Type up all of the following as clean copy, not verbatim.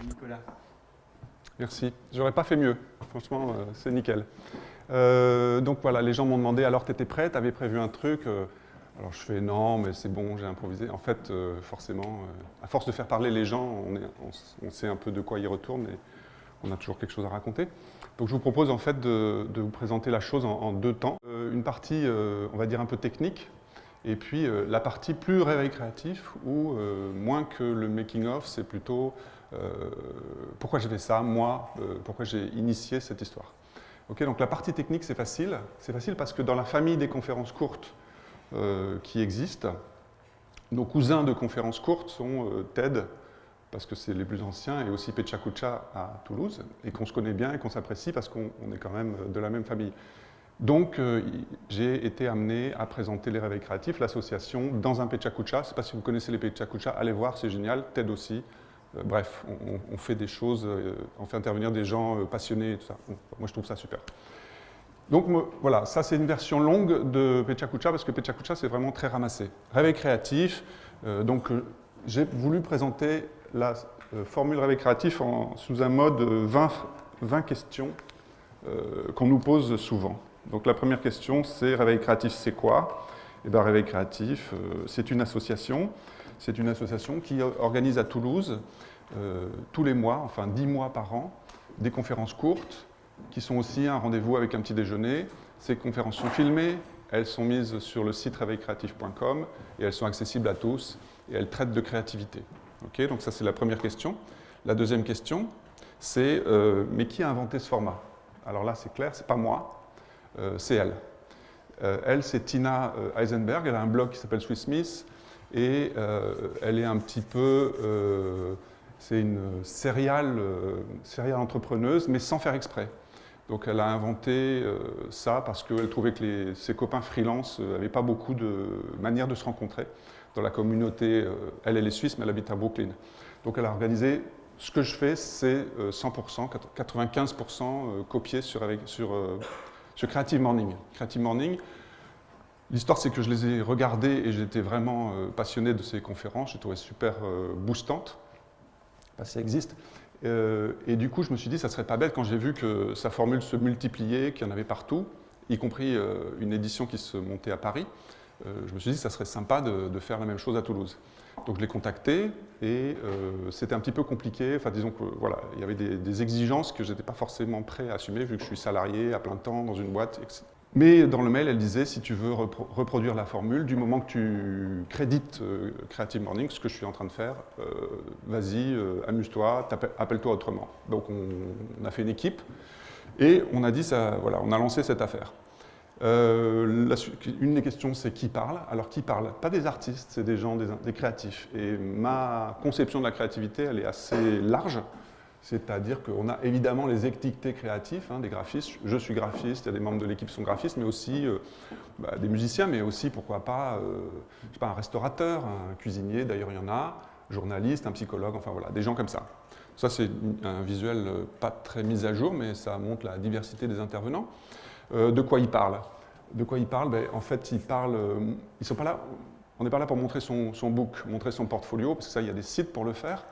Nicolas. Merci. J'aurais pas fait mieux. Franchement, c'est nickel. Donc voilà, les gens m'ont demandé, alors tu étais prêt, tu avais prévu un truc alors je fais non, mais c'est bon, j'ai improvisé. En fait, forcément, à force de faire parler les gens, on sait un peu de quoi ils retournent et on a toujours quelque chose à raconter. Donc je vous propose en fait de vous présenter la chose en deux temps. Une partie, on va dire, un peu technique, et puis la partie plus réveil créatif, où moins que le making-of, c'est plutôt pourquoi j'ai fait ça, moi, pourquoi j'ai initié cette histoire. Okay, donc la partie technique, c'est facile. C'est facile parce que dans la famille des conférences courtes qui existent, nos cousins de conférences courtes sont TED, parce que c'est les plus anciens, et aussi Pechakucha à Toulouse, et qu'on se connaît bien et qu'on s'apprécie parce qu'on est quand même de la même famille. Donc j'ai été amené à présenter les réveils créatifs, l'association, dans un Pechakucha. Je ne sais pas si vous connaissez les Pechakucha, allez voir, c'est génial, TED aussi. Bref, on fait des choses, on fait intervenir des gens passionnés et tout ça. Moi, je trouve ça super. Donc voilà, ça c'est une version longue de Pechakucha, parce que Pechakucha c'est vraiment très ramassé. Réveil créatif, donc j'ai voulu présenter la formule réveil créatif sous un mode 20 questions qu'on nous pose souvent. Donc la première question c'est réveil créatif c'est quoi? Eh bien réveil créatif c'est une association. C'est une association qui organise à Toulouse tous les mois, enfin 10 mois par an, des conférences courtes qui sont aussi un rendez-vous avec un petit déjeuner. Ces conférences sont filmées, elles sont mises sur le site réveilcreatif.com et elles sont accessibles à tous et elles traitent de créativité. Okay, donc ça c'est la première question. La deuxième question, c'est mais qui a inventé ce format? Alors là c'est clair, c'est pas moi, c'est elle. Elle c'est Tina Eisenberg, elle a un blog qui s'appelle Swissmith et elle est un petit peu, c'est une serial entrepreneuse mais sans faire exprès. Donc elle a inventé ça parce qu'elle trouvait que ses copains freelance n'avaient pas beaucoup de manières de se rencontrer dans la communauté. Elle est suisse, mais elle habite à Brooklyn. Donc elle a organisé, ce que je fais, c'est 100%, 95% copié sur Creative Morning. Creative Morning, l'histoire c'est que je les ai regardés et j'étais vraiment passionné de ces conférences, je les trouvais super boostantes, ça existe. Et du coup, je me suis dit, ça serait pas bête quand j'ai vu que sa formule se multipliait, qu'il y en avait partout, y compris une édition qui se montait à Paris. Je me suis dit, ça serait sympa de faire la même chose à Toulouse. Donc je l'ai contacté et c'était un petit peu compliqué. Enfin, disons que voilà, il y avait des exigences que je n'étais pas forcément prêt à assumer vu que je suis salarié à plein temps dans une boîte, etc. Mais dans le mail, elle disait, si tu veux reproduire la formule, du moment que tu crédites Creative Morning, ce que je suis en train de faire, vas-y, amuse-toi, appelle-toi autrement. Donc on a fait une équipe et on a dit, ça, voilà, on a lancé cette affaire. Une des questions, c'est qui parle? Alors qui parle? Pas des artistes, c'est des gens, des créatifs. Et ma conception de la créativité, elle est assez large. C'est-à-dire qu'on a évidemment les étiquetés créatifs, hein, des graphistes. Je suis graphiste, il y a des membres de l'équipe qui sont graphistes, mais aussi des musiciens, mais aussi, pourquoi pas, je sais pas, un restaurateur, un cuisinier, d'ailleurs il y en a, journaliste, un psychologue, enfin voilà, des gens comme ça. Ça, c'est un visuel pas très mis à jour, mais ça montre la diversité des intervenants. De quoi ils parlent? De quoi ils parlent? Ben, en fait, ils sont pas là, on n'est pas là pour montrer son book, montrer son portfolio, parce que ça, il y a des sites pour le faire.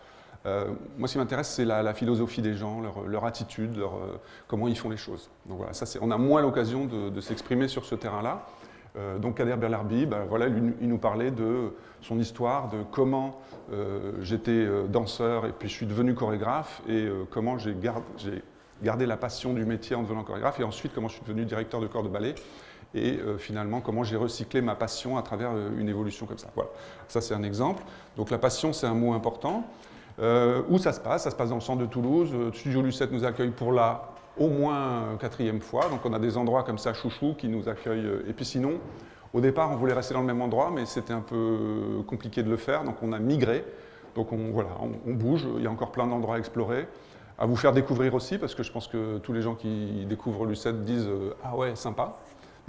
Moi, ce qui m'intéresse, c'est la philosophie des gens, leur attitude, comment ils font les choses. Donc voilà, ça, on a moins l'occasion de s'exprimer sur ce terrain-là. Donc Kader Berlarbi, ben, voilà, il nous parlait de son histoire, de comment j'étais danseur et puis je suis devenu chorégraphe et comment j'ai gardé la passion du métier en devenant chorégraphe et ensuite comment je suis devenu directeur de corps de ballet et finalement comment j'ai recyclé ma passion à travers une évolution comme ça. Voilà, ça c'est un exemple. Donc la passion, c'est un mot important. Où ça se passe? Ça se passe dans le centre de Toulouse. Studio Lucette nous accueille pour la au moins 4e fois. Donc on a des endroits comme ça, chouchou, qui nous accueillent. Et puis sinon, au départ, on voulait rester dans le même endroit, mais c'était un peu compliqué de le faire. Donc on a migré. Donc voilà, on bouge. Il y a encore plein d'endroits à explorer. À vous faire découvrir aussi, parce que je pense que tous les gens qui découvrent Lucette disent « Ah ouais, sympa ».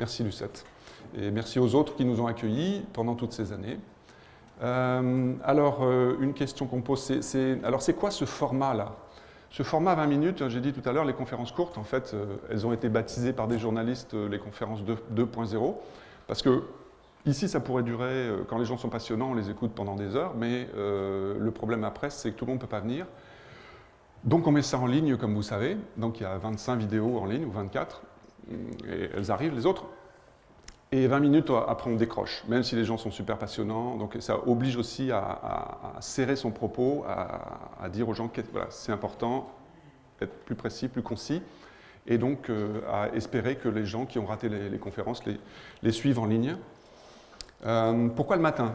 Merci Lucette. Et merci aux autres qui nous ont accueillis pendant toutes ces années. Alors, une question qu'on pose, c'est quoi ce format-là? Ce format 20 minutes, j'ai dit tout à l'heure, les conférences courtes, en fait, elles ont été baptisées par des journalistes les conférences 2.0. Parce que ici, ça pourrait durer, quand les gens sont passionnants, on les écoute pendant des heures, mais le problème après, c'est que tout le monde ne peut pas venir. Donc on met ça en ligne, comme vous savez. Donc il y a 25 vidéos en ligne, ou 24, et elles arrivent, les autres. Et 20 minutes après, on décroche, même si les gens sont super passionnants. Donc ça oblige aussi à serrer son propos, à dire aux gens que voilà, c'est important, être plus précis, plus concis, et donc à espérer que les gens qui ont raté les conférences les suivent en ligne. Pourquoi le matin?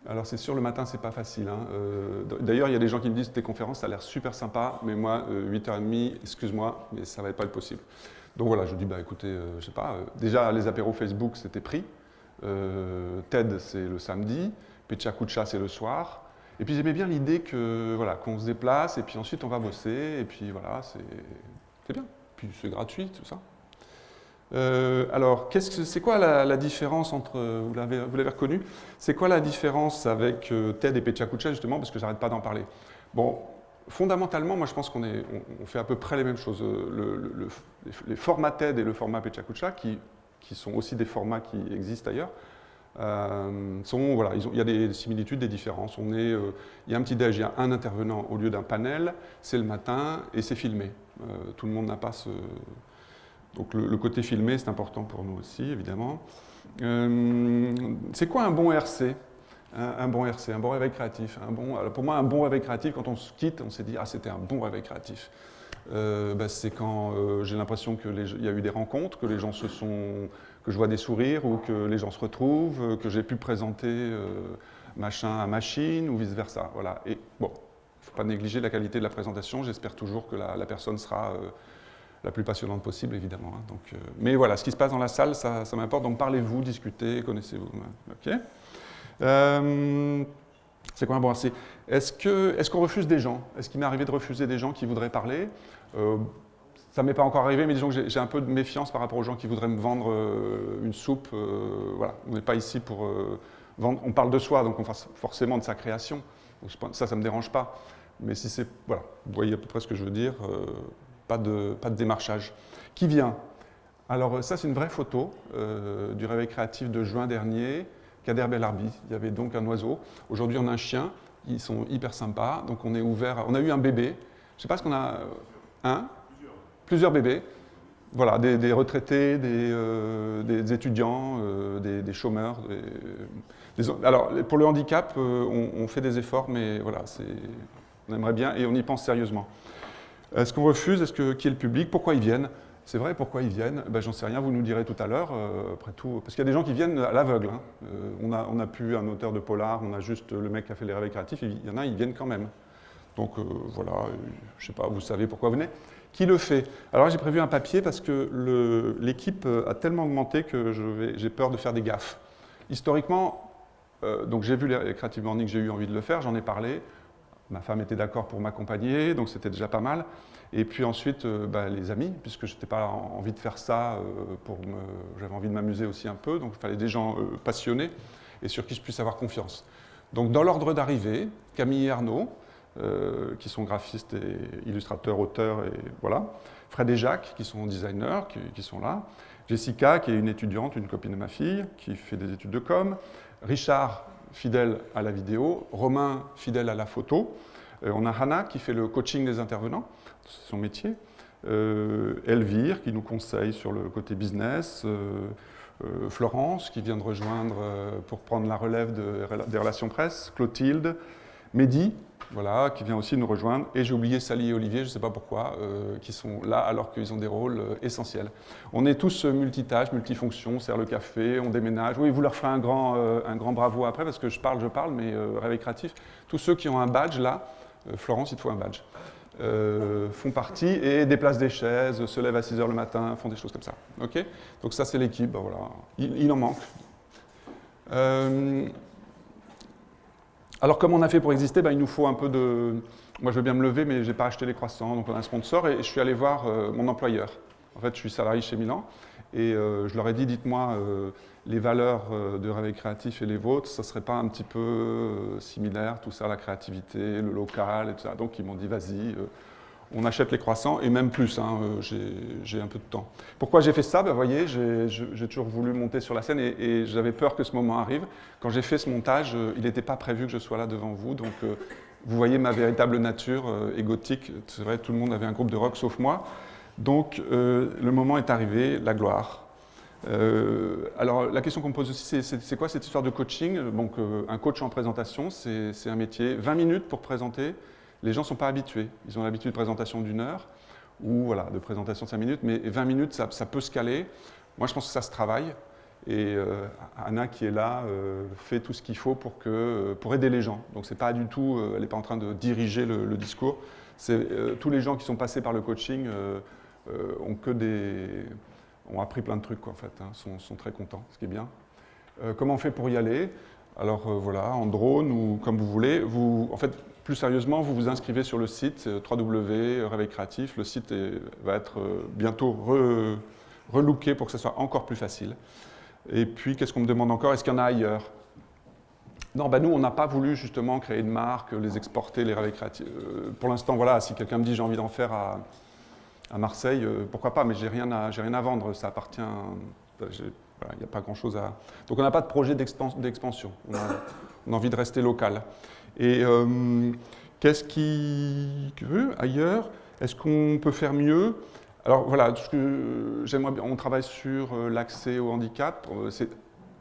Alors c'est sûr, le matin, c'est pas facile. Hein. D'ailleurs, il y a des gens qui me disent tes conférences, ça a l'air super sympa, mais moi, 8h30, excuse-moi, mais ça va pas être possible. Donc voilà, je dis, bah écoutez, je sais pas, déjà les apéros Facebook, c'était pris. TED, c'est le samedi. Pecha Kucha, c'est le soir. Et puis j'aimais bien l'idée que voilà, qu'on se déplace, et puis ensuite on va bosser, et puis voilà, c'est bien. Puis c'est gratuit, tout ça. Alors, c'est quoi la différence entre, vous l'avez reconnu, c'est quoi la différence avec TED et Pecha Kucha, justement, parce que j'arrête pas d'en parler. Bon, fondamentalement, moi je pense qu'on fait à peu près les mêmes choses. Les formats TED et le format Pecha Kucha, qui sont aussi des formats qui existent ailleurs, voilà, il y a des similitudes, des différences. Il y a un petit déj, il y a un intervenant au lieu d'un panel, c'est le matin et c'est filmé. Tout le monde n'a pas ce... Donc le côté filmé, c'est important pour nous aussi, évidemment. C'est quoi un bon RC? Un bon RC, un bon réveil créatif. Alors pour moi, un bon réveil créatif, quand on se quitte, on s'est dit « Ah, c'était un bon réveil créatif ». C'est quand j'ai l'impression qu'il y a eu des rencontres, que les gens que je vois des sourires ou que les gens se retrouvent, que j'ai pu présenter machin à machine ou vice-versa. Voilà. Et bon, il ne faut pas négliger la qualité de la présentation. J'espère toujours que la personne sera la plus passionnante possible, évidemment. Hein. Donc, mais voilà, ce qui se passe dans la salle, ça m'importe. Donc parlez-vous, discutez, connaissez-vous. OK. C'est quoi un bon RC? Est-ce qu'on refuse des gens? Est-ce qu'il m'est arrivé de refuser des gens qui voudraient parler? Ça ne m'est pas encore arrivé, mais disons que j'ai un peu de méfiance par rapport aux gens qui voudraient me vendre une soupe. Voilà, on n'est pas ici pour vendre. On parle de soi, donc on parle forcément de sa création. Ça ne me dérange pas. Mais si c'est... Voilà, vous voyez à peu près ce que je veux dire. Pas de démarchage. Qui vient? Alors ça, c'est une vraie photo du réveil créatif de juin dernier. Kader Belarbi, il y avait donc un oiseau. Aujourd'hui, on a un chien, ils sont hyper sympas, donc on est ouvert. On a eu un bébé, je ne sais pas ce qu'on a... Plusieurs bébés. Voilà, des retraités, des étudiants, des chômeurs. Alors, pour le handicap, on fait des efforts, mais voilà, on aimerait bien et on y pense sérieusement. Est-ce qu'on refuse? Qui est le public? Pourquoi ils viennent? C'est vrai, pourquoi ils viennent? J'en sais rien, vous nous direz tout à l'heure, après tout. Parce qu'il y a des gens qui viennent à l'aveugle. Hein. On n'a plus un auteur de polar, on a juste le mec qui a fait les réveils créatifs, il y en a, ils viennent quand même. Donc voilà, je ne sais pas, vous savez pourquoi vous venez. Qui le fait? Alors j'ai prévu un papier parce que l'équipe a tellement augmenté que j'ai peur de faire des gaffes. Historiquement, donc j'ai vu les Creative Morning, j'ai eu envie de le faire, j'en ai parlé. Ma femme était d'accord pour m'accompagner, donc c'était déjà pas mal. Et puis ensuite, les amis, puisque je n'avais pas envie de faire ça, j'avais envie de m'amuser aussi un peu, donc il fallait des gens passionnés et sur qui je puisse avoir confiance. Donc dans l'ordre d'arrivée, Camille et Arnaud, qui sont graphistes et illustrateurs, auteurs, et voilà. Fred et Jacques, qui sont designers, qui sont là. Jessica, qui est une étudiante, une copine de ma fille, qui fait des études de com. Richard, fidèle à la vidéo. Romain, fidèle à la photo. On a Hannah, qui fait le coaching des intervenants, c'est son métier. Elvire, qui nous conseille sur le côté business. Florence, qui vient de rejoindre pour prendre la relève des relations presse. Clotilde. Mehdi, voilà, qui vient aussi nous rejoindre. Et j'ai oublié Sally et Olivier, je ne sais pas pourquoi, qui sont là alors qu'ils ont des rôles essentiels. On est tous multitâches, multifonctions, on sert le café, on déménage. Oui, vous leur ferez un grand bravo après, parce que je parle, mais réveil créatif. Tous ceux qui ont un badge, là, Florence, il te faut un badge, font partie et déplacent des chaises, se lèvent à 6h le matin, font des choses comme ça. Okay, donc ça, c'est l'équipe, voilà. Il en manque. Alors, comme on a fait pour exister, il nous faut un peu de... Moi, je veux bien me lever, mais je n'ai pas acheté les croissants, donc on a un sponsor, et je suis allé voir mon employeur. En fait, je suis salarié chez Milan, et je leur ai dit, dites-moi, les valeurs de réveil créatif et les vôtres, ça ne serait pas un petit peu similaire, tout ça, la créativité, le local, et tout ça. Donc, ils m'ont dit, vas-y, on achète les croissants, et même plus, hein, j'ai un peu de temps. Pourquoi j'ai fait ça? Vous voyez, j'ai toujours voulu monter sur la scène, et j'avais peur que ce moment arrive. Quand j'ai fait ce montage, il n'était pas prévu que je sois là devant vous, donc vous voyez ma véritable nature égotique. C'est vrai, tout le monde avait un groupe de rock sauf moi. Donc le moment est arrivé, la gloire. Alors la question qu'on me pose aussi, c'est quoi cette histoire de coaching? Donc un coach en présentation, c'est un métier. 20 minutes pour présenter. Les gens ne sont pas habitués. Ils ont l'habitude de présentation d'1 heure ou voilà, de présentation de 5 minutes, mais 20 minutes, ça peut se caler. Moi, je pense que ça se travaille. Et Anna, qui est là, fait tout ce qu'il faut pour aider les gens. Donc, c'est pas du tout, elle n'est pas en train de diriger le discours. Tous les gens qui sont passés par le coaching ont appris plein de trucs, quoi, en fait, hein, sont très contents, ce qui est bien. Comment on fait pour y aller? Alors voilà, en drone ou comme vous voulez. En fait, plus sérieusement, vous vous inscrivez sur le site www.réveil créatif. Le site va être bientôt relooké pour que ce soit encore plus facile. Et puis, qu'est-ce qu'on me demande encore? Est-ce qu'il y en a ailleurs? Non, nous, on n'a pas voulu justement créer une marque, les exporter, les réveils créatifs. Pour l'instant, voilà, si quelqu'un me dit j'ai envie d'en faire à Marseille, pourquoi pas, mais j'ai rien à vendre, ça appartient. Il n'y a pas grand-chose à. Donc, on n'a pas de projet d'expansion. On a envie de rester local. Et qu'est-ce qui ailleurs? Est-ce qu'on peut faire mieux? Alors voilà, on travaille sur l'accès au handicap.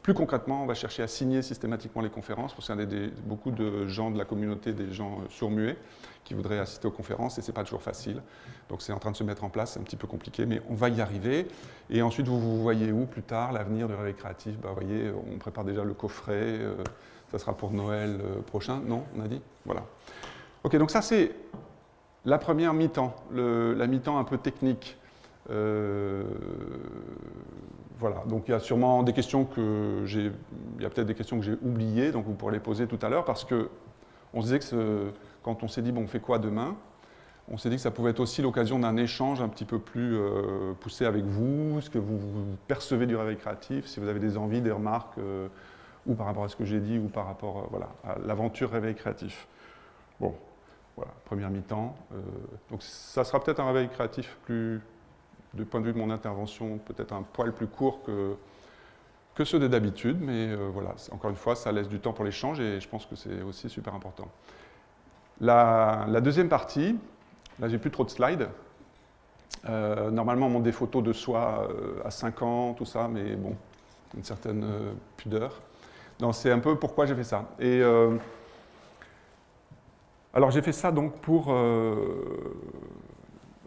Plus concrètement, on va chercher à signer systématiquement les conférences, parce qu'il y a beaucoup de gens de la communauté, des gens sourds-muets, qui voudraient assister aux conférences, et ce n'est pas toujours facile. Donc c'est en train de se mettre en place, c'est un petit peu compliqué, mais on va y arriver. Et ensuite, vous voyez où plus tard l'avenir du réveil créatif? Vous voyez, on prépare déjà le coffret, ça sera pour Noël prochain, non? On a dit? Voilà. Ok, donc ça c'est la première mi-temps, la mi-temps un peu technique. Voilà, donc il y a sûrement des questions il y a peut-être des questions que j'ai oubliées, donc vous pourrez les poser tout à l'heure, parce que on se disait que quand on s'est dit, bon, on fait quoi demain? On s'est dit que ça pouvait être aussi l'occasion d'un échange un petit peu plus poussé avec vous, ce que vous percevez du réveil créatif, si vous avez des envies, des remarques, ou par rapport à ce que j'ai dit, ou par rapport à l'aventure réveil créatif. Bon, voilà, première mi-temps. Donc ça sera peut-être un réveil créatif plus, du point de vue de mon intervention, peut-être un poil plus court que ceux d'habitude, mais voilà, encore une fois, ça laisse du temps pour l'échange et je pense que c'est aussi super important. La deuxième partie, là j'ai plus trop de slides. Normalement, on montre des photos de soi à 5 ans, tout ça, mais bon, une certaine pudeur. Non, c'est un peu pourquoi j'ai fait ça. Et alors j'ai fait ça donc pour... en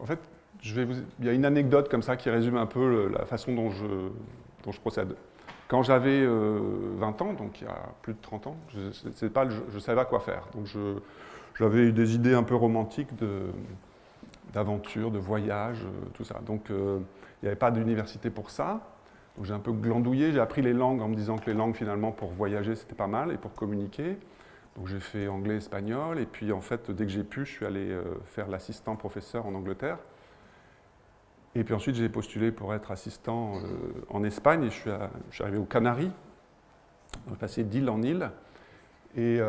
fait, il y a une anecdote comme ça qui résume un peu la façon dont je procède. Quand j'avais 20 ans, donc il y a plus de 30 ans, je ne savais pas quoi faire. Donc j'avais eu des idées un peu romantiques d'aventure, de voyage, tout ça. Donc il n'y avait pas d'université pour ça. Donc j'ai un peu glandouillé, j'ai appris les langues en me disant que les langues finalement pour voyager c'était pas mal et pour communiquer. Donc j'ai fait anglais, espagnol, et puis en fait dès que j'ai pu, je suis allé faire l'assistant professeur en Angleterre. Et puis ensuite, j'ai postulé pour être assistant en Espagne et je suis arrivé aux Canaries. J'ai passé d'île en île et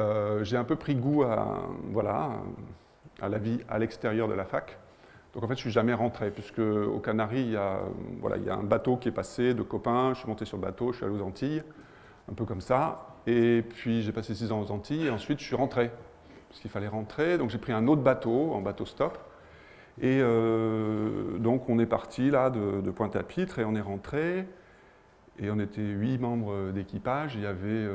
j'ai un peu pris goût à la vie à l'extérieur de la fac. Donc en fait, je ne suis jamais rentré puisque aux Canaries, il y a un bateau qui est passé de copains. Je suis monté sur le bateau, je suis allé aux Antilles, un peu comme ça. Et puis j'ai passé 6 ans aux Antilles et ensuite je suis rentré parce qu'il fallait rentrer. Donc j'ai pris un autre bateau, en bateau stop. Et donc on est parti là de Pointe-à-Pitre et on est rentré et on était 8 membres d'équipage, il y avait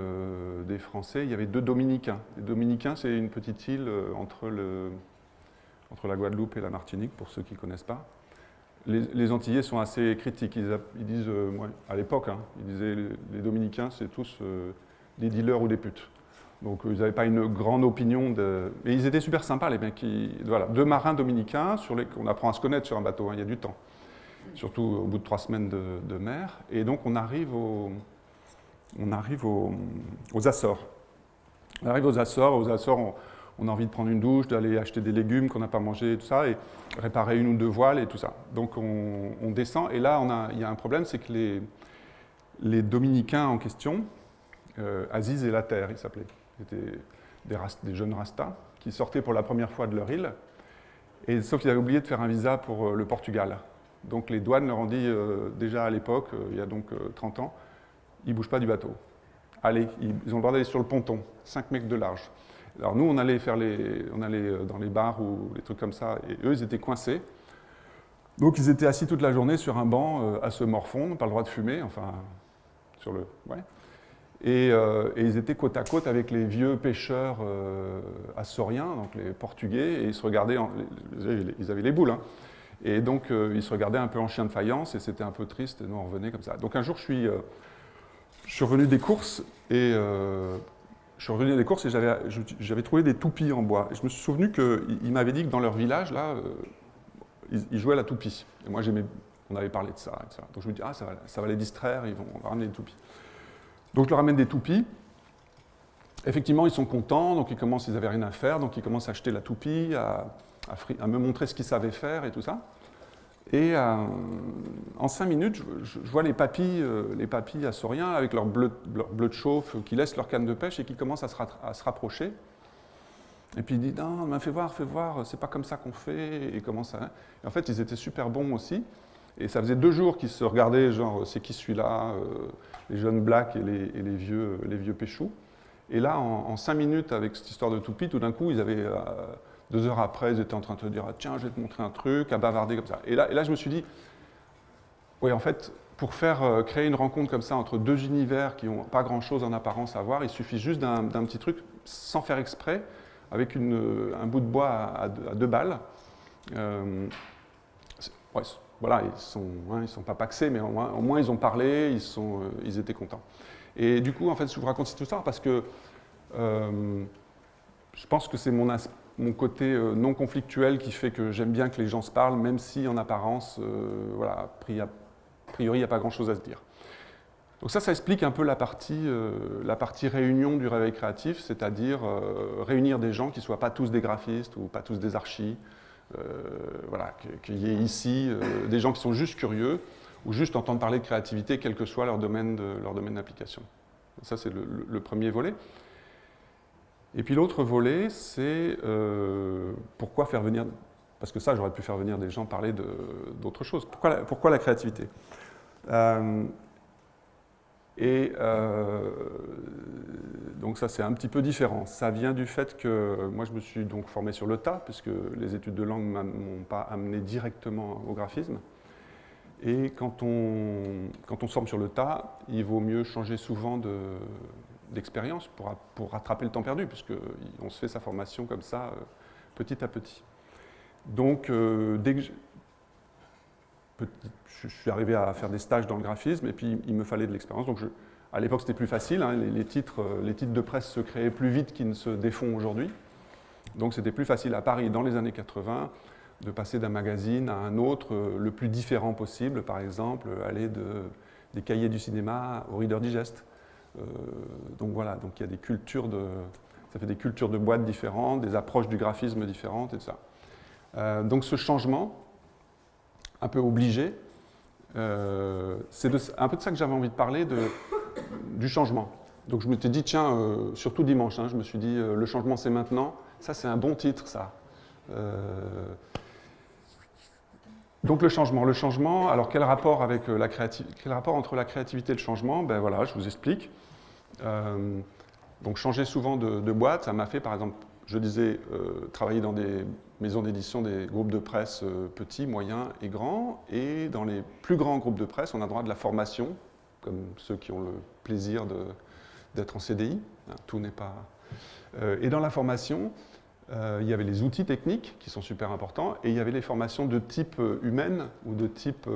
des Français, il y avait 2 Dominicains. Les Dominicains c'est une petite île entre la Guadeloupe et la Martinique pour ceux qui ne connaissent pas. Les Antillais sont assez critiques, ils disent, moi, à l'époque, hein, ils disaient les Dominicains c'est tous des dealers ou des putes. Donc ils n'avaient pas une grande opinion mais ils étaient super sympas les mecs. Voilà, 2 marins dominicains on apprend à se connaître sur un bateau, hein, il y a du temps. Surtout au bout de 3 semaines de mer. Et donc on arrive aux Açores. On arrive aux Açores, on a envie de prendre une douche, d'aller acheter des légumes qu'on n'a pas mangés, tout ça, et réparer 1 ou 2 voiles et tout ça. Donc on descend, et là il y a un problème, c'est que les Dominicains en question, Aziz et Later, ils s'appelaient. C'était des jeunes rastas qui sortaient pour la première fois de leur île. Et, sauf qu'ils avaient oublié de faire un visa pour le Portugal. Donc les douanes leur ont dit, déjà à l'époque, il y a donc 30 ans, ils ne bougent pas du bateau. Allez, ils ont le droit d'aller sur le ponton, 5 mètres de large. Alors nous, on allait dans les bars ou les trucs comme ça, et eux, ils étaient coincés. Donc ils étaient assis toute la journée sur un banc à se morfondre, pas le droit de fumer, enfin, sur le... Ouais. Et ils étaient côte à côte avec les vieux pêcheurs açoriens, donc les Portugais, et ils se regardaient, ils avaient les boules, hein. Et donc ils se regardaient un peu en chien de faïence, et c'était un peu triste, et nous on revenait comme ça. Donc un jour, je suis revenu des courses, et j'avais trouvé des toupies en bois. Et je me suis souvenu qu'ils m'avaient dit que dans leur village, là, ils jouaient à la toupie. Et moi, on avait parlé de ça, etc. Donc je me dis, ah, ça va les distraire, on va ramener des toupies. Donc je leur ramène des toupies. Effectivement, ils sont contents, donc ils n'avaient rien à faire, donc ils commencent à acheter la toupie, à me montrer ce qu'ils savaient faire et tout ça. Et en 5 minutes, je vois les papis açoriens avec leur bleu de chauffe qui laissent leur canne de pêche et qui commencent à se rapprocher. Et puis il dit, non, mais fais voir, c'est pas comme ça qu'on fait. Et en fait, ils étaient super bons aussi. Et ça faisait 2 jours qu'ils se regardaient, genre, c'est qui celui-là, les jeunes blacks et les vieux péchous. Et là, en 5 minutes, avec cette histoire de toupie, tout d'un coup, ils avaient, 2 heures après, ils étaient en train de te dire, ah, tiens, je vais te montrer un truc, à bavarder comme ça. Et là, je me suis dit, oui, en fait, pour créer une rencontre comme ça entre 2 univers qui n'ont pas grand-chose en apparence à voir, il suffit juste d'un petit truc, sans faire exprès, avec un bout de bois à 2 balles. Ouais, voilà, ils sont pas paxés, mais au moins ils ont parlé, ils étaient contents. Et du coup, en fait, je vous raconte tout ça parce que je pense que c'est mon côté non conflictuel qui fait que j'aime bien que les gens se parlent, même si en apparence, voilà, a priori, il n'y a pas grand-chose à se dire. Donc ça explique un peu la partie réunion du réveil créatif, c'est-à-dire réunir des gens qui ne soient pas tous des graphistes ou pas tous des archis, voilà, qu'il y ait ici des gens qui sont juste curieux ou juste entendre parler de créativité, quel que soit leur domaine d'application. Ça, c'est le premier volet. Et puis l'autre volet, c'est pourquoi faire venir... Parce que ça, j'aurais pu faire venir des gens parler d'autre chose. Pourquoi la créativité donc ça, c'est un petit peu différent. Ça vient du fait que moi, je me suis donc formé sur le tas, puisque les études de langue ne m'ont pas amené directement au graphisme. Et quand on se forme sur le tas, il vaut mieux changer souvent d'expérience pour rattraper le temps perdu, puisqu'on se fait sa formation comme ça, petit à petit. Donc, dès que je suis arrivé à faire des stages dans le graphisme, et puis il me fallait de l'expérience. Donc à l'époque, c'était plus facile, hein, les titres de presse se créaient plus vite qu'ils ne se défont aujourd'hui. Donc c'était plus facile à Paris, dans les années 80, de passer d'un magazine à un autre, le plus différent possible. Par exemple, aller des cahiers du cinéma au Reader Digest. Donc voilà, donc il y a ça fait des cultures de boîtes différentes, des approches du graphisme différentes, et tout ça. Donc ce changement, un peu obligé, c'est un peu de ça que j'avais envie de parler, du changement. Donc je me suis dit, tiens, surtout dimanche, hein, je me suis dit, le changement c'est maintenant. Ça, c'est un bon titre, ça. Donc le changement, alors quel rapport avec quel rapport entre la créativité et le changement? Ben voilà, je vous explique. Donc changer souvent de boîte, ça m'a fait, par exemple, je disais, travailler dans des maisons d'édition, des groupes de presse petits, moyens et grands. Et dans les plus grands groupes de presse, on a droit de la formation, comme ceux qui ont le plaisir d'être en CDI. Hein, tout n'est pas... et dans la formation, il y avait les outils techniques qui sont super importants, et il y avait les formations de type humaine ou de type,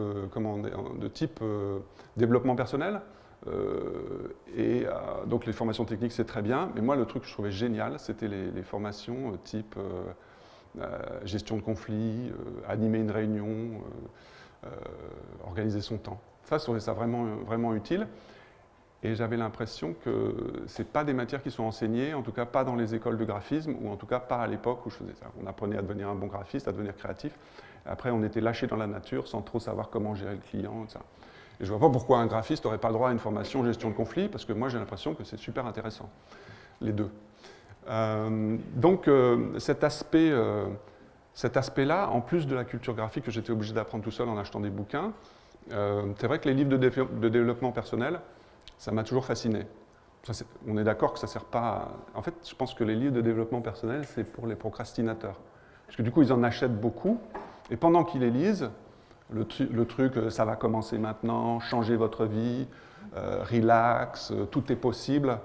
développement personnel. Donc les formations techniques, c'est très bien, mais moi, le truc que je trouvais génial, c'était les formations type gestion de conflits, animer une réunion, organiser son temps. Ça, je trouvais ça vraiment, vraiment utile. Et j'avais l'impression que ce n'est pas des matières qui sont enseignées, en tout cas pas dans les écoles de graphisme, ou en tout cas pas à l'époque où je faisais ça. On apprenait à devenir un bon graphiste, à devenir créatif. Après, on était lâché dans la nature sans trop savoir comment gérer le client, etc. Et je ne vois pas pourquoi un graphiste n'aurait pas le droit à une formation gestion de conflit, parce que moi j'ai l'impression que c'est super intéressant, les deux. Donc cet aspect cet aspect-là, en plus de la culture graphique que j'étais obligé d'apprendre tout seul en achetant des bouquins, c'est vrai que les livres de développement personnel, ça m'a toujours fasciné. On est d'accord que ça ne sert pas à... En fait, je pense que les livres de développement personnel, c'est pour les procrastinateurs. Parce que du coup, ils en achètent beaucoup, et pendant qu'ils les lisent, le truc, ça va commencer maintenant, changez votre vie, relax, tout est possible.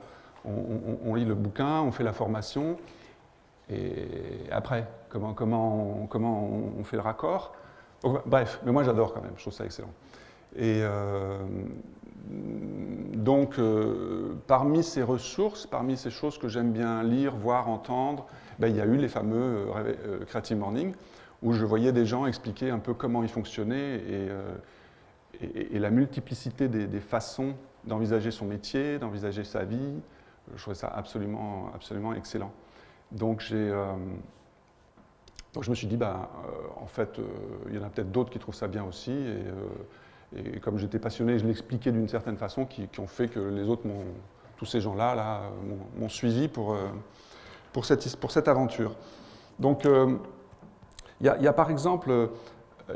On lit le bouquin, on fait la formation, et après, comment on fait le raccord? Bref, mais moi j'adore quand même, je trouve ça excellent. Et donc, parmi ces ressources, parmi ces choses que j'aime bien lire, voir, entendre, ben, il y a eu les fameux Creative Morning, où je voyais des gens expliquer un peu comment ils fonctionnaient et la multiplicité des façons d'envisager son métier, d'envisager sa vie. Je trouvais ça absolument, absolument excellent. Donc, je me suis dit, en fait, il y en a peut-être d'autres qui trouvent ça bien aussi. Et comme j'étais passionné, je l'expliquais d'une certaine façon, qui ont fait que les autres, tous ces gens-là m'ont suivi pour cette aventure. Donc, il y a par exemple,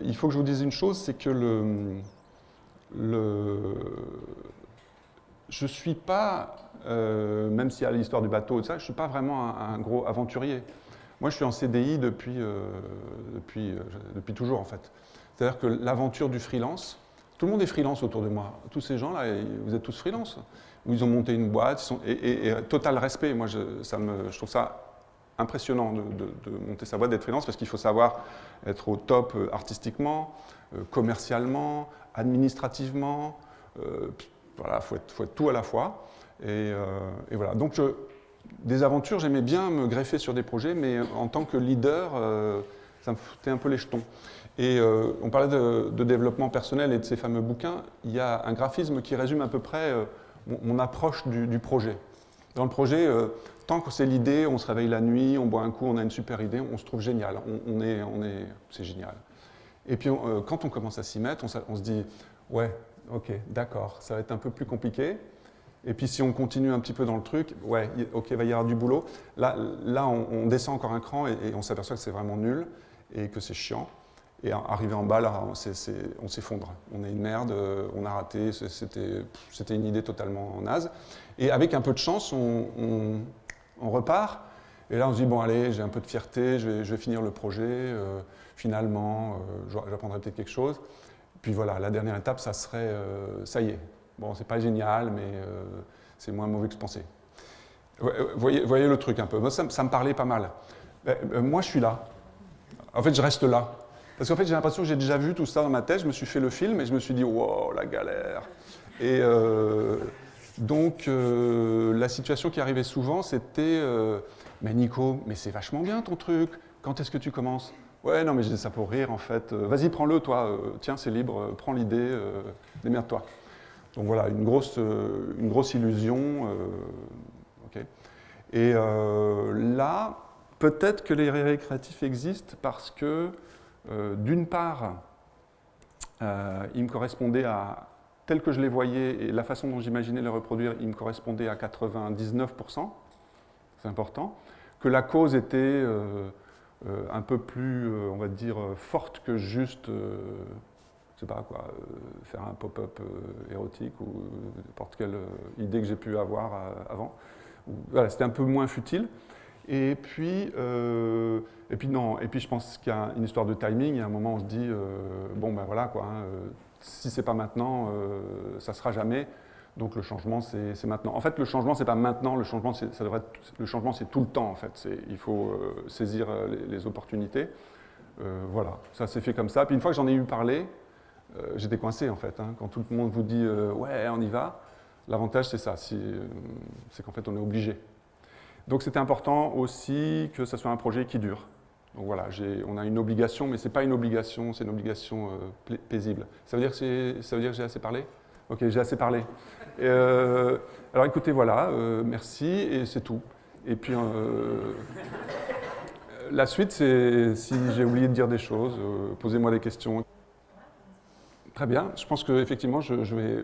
il faut que je vous dise une chose, c'est que je ne suis pas, même s'il y a l'histoire du bateau et tout ça, je ne suis pas vraiment un gros aventurier. Moi, je suis en CDI depuis toujours, en fait. C'est-à-dire que l'aventure du freelance, tout le monde est freelance autour de moi. Tous ces gens-là, vous êtes tous freelance. Ils ont monté une boîte, et total respect. Moi, je trouve ça impressionnant de monter sa boîte, d'être freelance, parce qu'il faut savoir être au top artistiquement, commercialement, administrativement. Voilà, faut être tout à la fois. Et voilà. Donc, des aventures, j'aimais bien me greffer sur des projets, mais en tant que leader, ça me foutait un peu les jetons. Et on parlait de développement personnel et de ces fameux bouquins. Il y a un graphisme qui résume à peu près mon approche du projet. Dans le projet, tant que c'est l'idée, on se réveille la nuit, on boit un coup, on a une super idée, on se trouve génial, c'est génial. Et puis quand on commence à s'y mettre, on se dit, ouais, ok, d'accord, ça va être un peu plus compliqué. Et puis si on continue un petit peu dans le truc, ouais, ok, il va y avoir du boulot. Là on descend encore un cran et on s'aperçoit que c'est vraiment nul et que c'est chiant. Et arrivé en bas, là, on s'effondre. On est une merde, on a raté, c'était une idée totalement naze. Et avec un peu de chance, on repart. Et là, on se dit, bon, allez, j'ai un peu de fierté, je vais finir le projet. Finalement, j'apprendrai peut-être quelque chose. Puis voilà, la dernière étape, ça serait, ça y est. Bon, c'est pas génial, mais c'est moins mauvais que je pensais. Voyez le truc un peu. Moi, ça me parlait pas mal. Moi, je suis là. En fait, je reste là. Parce qu'en fait, j'ai l'impression que j'ai déjà vu tout ça dans ma tête. Je me suis fait le film et je me suis dit, wow, la galère. Et donc, la situation qui arrivait souvent, c'était, mais Nico, mais c'est vachement bien ton truc. Quand est-ce que tu commences? Ouais, non, mais j'ai ça pour rire, en fait. Vas-y, prends-le, toi. Tiens, c'est libre. Prends l'idée. Démerde-toi. Donc voilà, une grosse illusion. Okay. Et là, peut-être que les réveils créatifs existent parce que, d'une part, ils me correspondaient à, tel que je les voyais et la façon dont j'imaginais les reproduire, ils me correspondaient à 99%, c'est important, que la cause était un peu plus, on va dire, forte que juste, je sais pas quoi, faire un pop-up érotique ou n'importe quelle idée que j'ai pu avoir avant. Voilà, c'était un peu moins futile. Et puis je pense qu'il y a une histoire de timing. Il y a un moment où on se dit, bon ben voilà quoi, hein, si c'est pas maintenant, ça sera jamais. Donc le changement c'est maintenant. En fait, le changement c'est pas maintenant. Le changement c'est tout le temps en fait. Il faut saisir les opportunités. Voilà, ça s'est fait comme ça. Puis une fois que j'en ai eu parlé, j'étais coincé en fait. Hein, quand tout le monde vous dit, ouais, on y va. L'avantage c'est ça, c'est qu'en fait on est obligé. Donc c'était important aussi que ce soit un projet qui dure. Donc voilà, on a une obligation, mais ce n'est pas une obligation, c'est une obligation paisible. Ça veut dire que j'ai assez parlé? Ok, j'ai assez parlé. Alors écoutez, voilà, merci, et c'est tout. Et puis la suite, c'est si j'ai oublié de dire des choses, posez-moi des questions. Très bien, je pense qu'effectivement,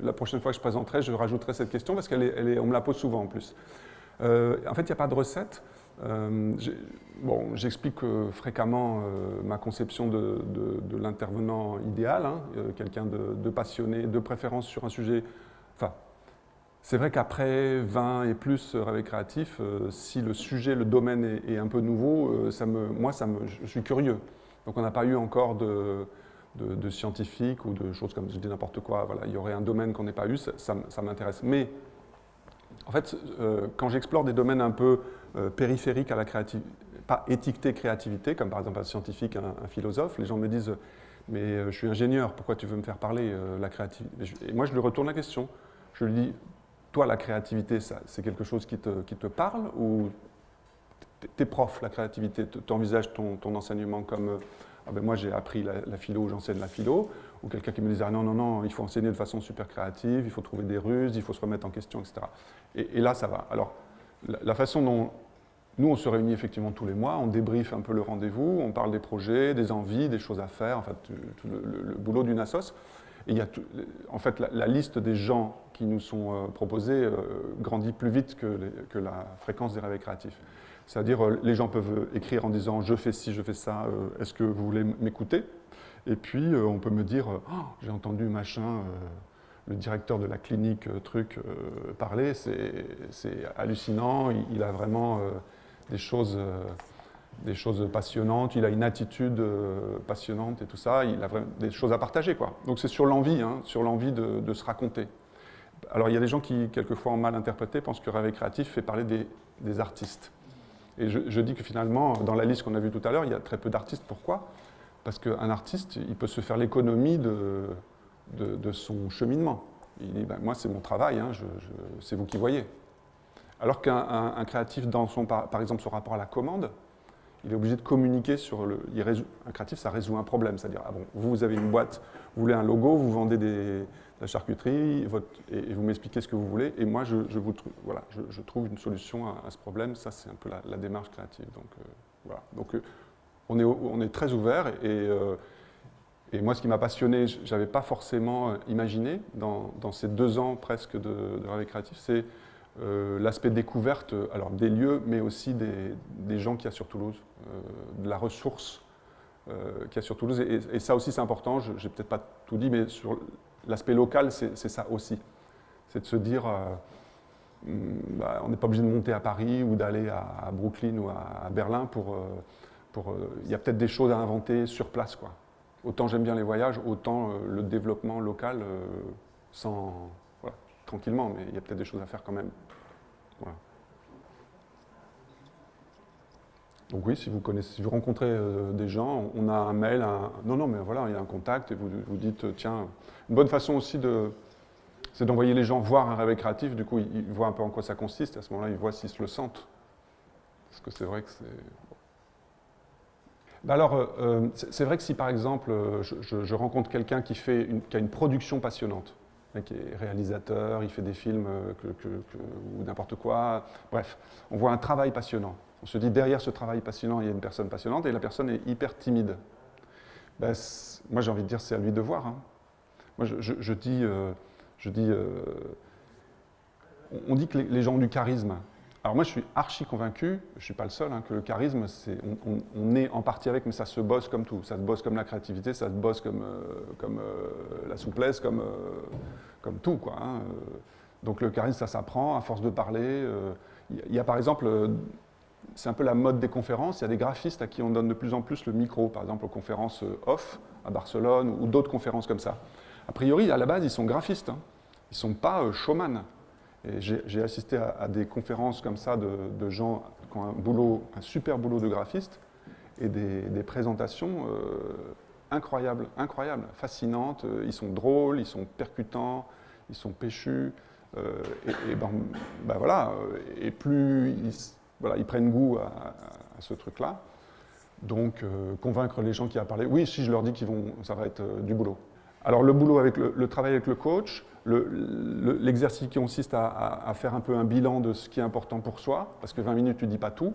la prochaine fois que je présenterai, je rajouterai cette question parce qu'on me la pose souvent en plus. En fait, il n'y a pas de recette. J'explique fréquemment ma conception de l'intervenant idéal, hein, quelqu'un de passionné, de préférence sur un sujet. Enfin, c'est vrai qu'après 20 et plus rêves créatifs, si le sujet, le domaine est un peu nouveau, je suis curieux. Donc on n'a pas eu encore de scientifiques ou de choses comme je dis n'importe quoi. Voilà, il y aurait un domaine qu'on n'ait pas eu, ça m'intéresse. Mais en fait, quand j'explore des domaines un peu périphériques à la créativité, pas étiquetés créativité, comme par exemple un scientifique, un philosophe, les gens me disent mais je suis ingénieur, pourquoi tu veux me faire parler la créativité? Et moi je lui retourne la question. Je lui dis toi la créativité, c'est quelque chose qui te parle ou t'es prof, la créativité, t'envisages ton enseignement comme ah ben moi j'ai appris la philo, j'enseigne la philo, ou quelqu'un qui me disait ah non, il faut enseigner de façon super créative, il faut trouver des ruses, il faut se remettre en question, etc. Et là ça va. Alors la façon dont nous on se réunit effectivement tous les mois, on débriefe un peu le rendez-vous, on parle des projets, des envies, des choses à faire, en fait tout le boulot d'une assoce. Et il y a en fait la liste des gens qui nous sont proposés grandit plus vite que la fréquence des rêves créatifs. C'est-à-dire, les gens peuvent écrire en disant « je fais ci, je fais ça, est-ce que vous voulez m'écouter ?» Et puis, on peut me dire « oh, j'ai entendu machin, le directeur de la clinique parler, c'est hallucinant, il a vraiment des choses passionnantes, il a une attitude passionnante et tout ça, il a vraiment des choses à partager, quoi. » Donc c'est sur l'envie, hein, sur l'envie de se raconter. Alors il y a des gens qui, quelquefois, ont mal interprété, pensent que rêve créatif fait parler des artistes. Et je dis que finalement, dans la liste qu'on a vue tout à l'heure, il y a très peu d'artistes. Pourquoi? Parce qu'un artiste, il peut se faire l'économie de son cheminement. Il dit, ben, moi c'est mon travail, hein, c'est vous qui voyez. Alors qu'un créatif, dans par exemple son rapport à la commande, il est obligé de communiquer sur un créatif, ça résout un problème. C'est-à-dire, ah bon, vous avez une boîte, vous voulez un logo, vous vendez de la charcuterie, et vous m'expliquez ce que vous voulez, et moi, je trouve une solution à ce problème. Ça, c'est un peu la démarche créative. Donc, voilà. Donc, on est très ouvert, et moi, ce qui m'a passionné, je n'avais pas forcément imaginé, dans ces 2 ans presque de rêve créatif, c'est l'aspect découverte, alors des lieux, mais aussi des gens qu'il y a sur Toulouse, de la ressource qu'il y a sur Toulouse. Et ça aussi, c'est important, je n'ai peut-être pas tout dit, mais sur l'aspect local, c'est ça aussi. C'est de se dire, on n'est pas obligé de monter à Paris ou d'aller à Brooklyn ou à Berlin il y a peut-être des choses à inventer sur place, quoi. Autant j'aime bien les voyages, autant le développement local tranquillement, mais il y a peut-être des choses à faire quand même. Voilà. Donc oui, si vous rencontrez des gens, on a un mail, non, mais voilà, il y a un contact, et vous dites, tiens, une bonne façon aussi c'est d'envoyer les gens voir un rêve créatif, du coup, ils voient un peu en quoi ça consiste, et à ce moment-là, ils voient s'ils se le sentent. Parce que c'est vrai que c'est... Ben alors, c'est vrai que si par exemple, je rencontre quelqu'un qui a une production passionnante, qui est réalisateur, il fait des films ou n'importe quoi. Bref, on voit un travail passionnant. On se dit, derrière ce travail passionnant, il y a une personne passionnante, et la personne est hyper timide. Ben, moi, j'ai envie de dire, c'est à lui de voir. Hein. Moi, on dit que les gens ont du charisme. Alors moi, je suis archi convaincu, je ne suis pas le seul, hein, que le charisme, on est en partie avec, mais ça se bosse comme tout. Ça se bosse comme la créativité, ça se bosse comme la souplesse, comme tout, quoi. Hein. Donc le charisme, ça s'apprend à force de parler. Il y a par exemple, c'est un peu la mode des conférences, il y a des graphistes à qui on donne de plus en plus le micro, par exemple aux conférences off à Barcelone ou d'autres conférences comme ça. A priori, à la base, ils sont graphistes, hein. Ils ne sont pas showman. Et j'ai assisté à des conférences comme ça de gens qui ont un super boulot de graphiste et des présentations incroyables, fascinantes. Ils sont drôles, ils sont percutants, ils sont péchus. Voilà, et plus ils prennent goût à ce truc-là. Donc, convaincre les gens qui a parlé, oui, si je leur dis ça va être du boulot. Alors, le boulot avec le travail avec le coach, l'exercice qui consiste à faire un peu un bilan de ce qui est important pour soi, parce que 20 minutes, tu ne dis pas tout.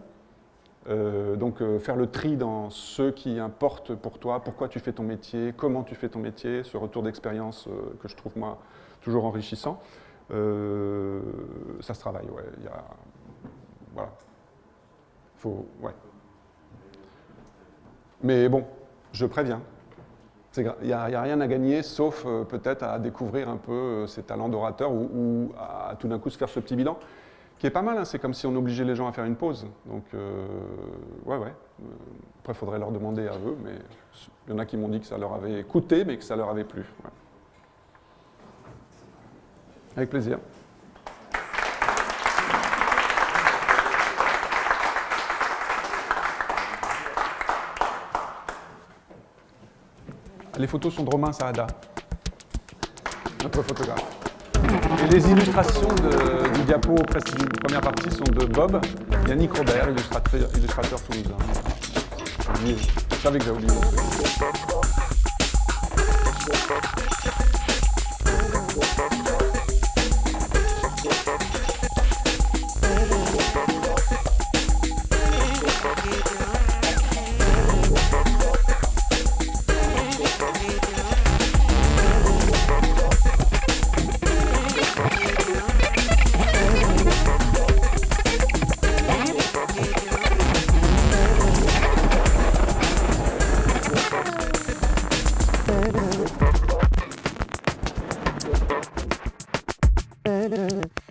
Donc, faire le tri dans ce qui importe pour toi, pourquoi tu fais ton métier, comment tu fais ton métier, ce retour d'expérience que je trouve, moi, toujours enrichissant. Ça se travaille, ouais. Voilà. Ouais. Mais bon, je préviens. Il n'y a rien à gagner, sauf peut-être à découvrir un peu ses talents d'orateur ou à tout d'un coup se faire ce petit bilan, qui est pas mal, hein. C'est comme si on obligeait les gens à faire une pause. Donc, ouais. Après, il faudrait leur demander à eux, mais il y en a qui m'ont dit que ça leur avait coûté, mais que ça leur avait plu. Ouais. Avec plaisir. Les photos sont de Romain Saada, notre photographe. Et les illustrations du diapo première partie sont de Bob, Yannick Robert, illustrateur toulousain. Je savais que j'avais oublié. Mm-hmm.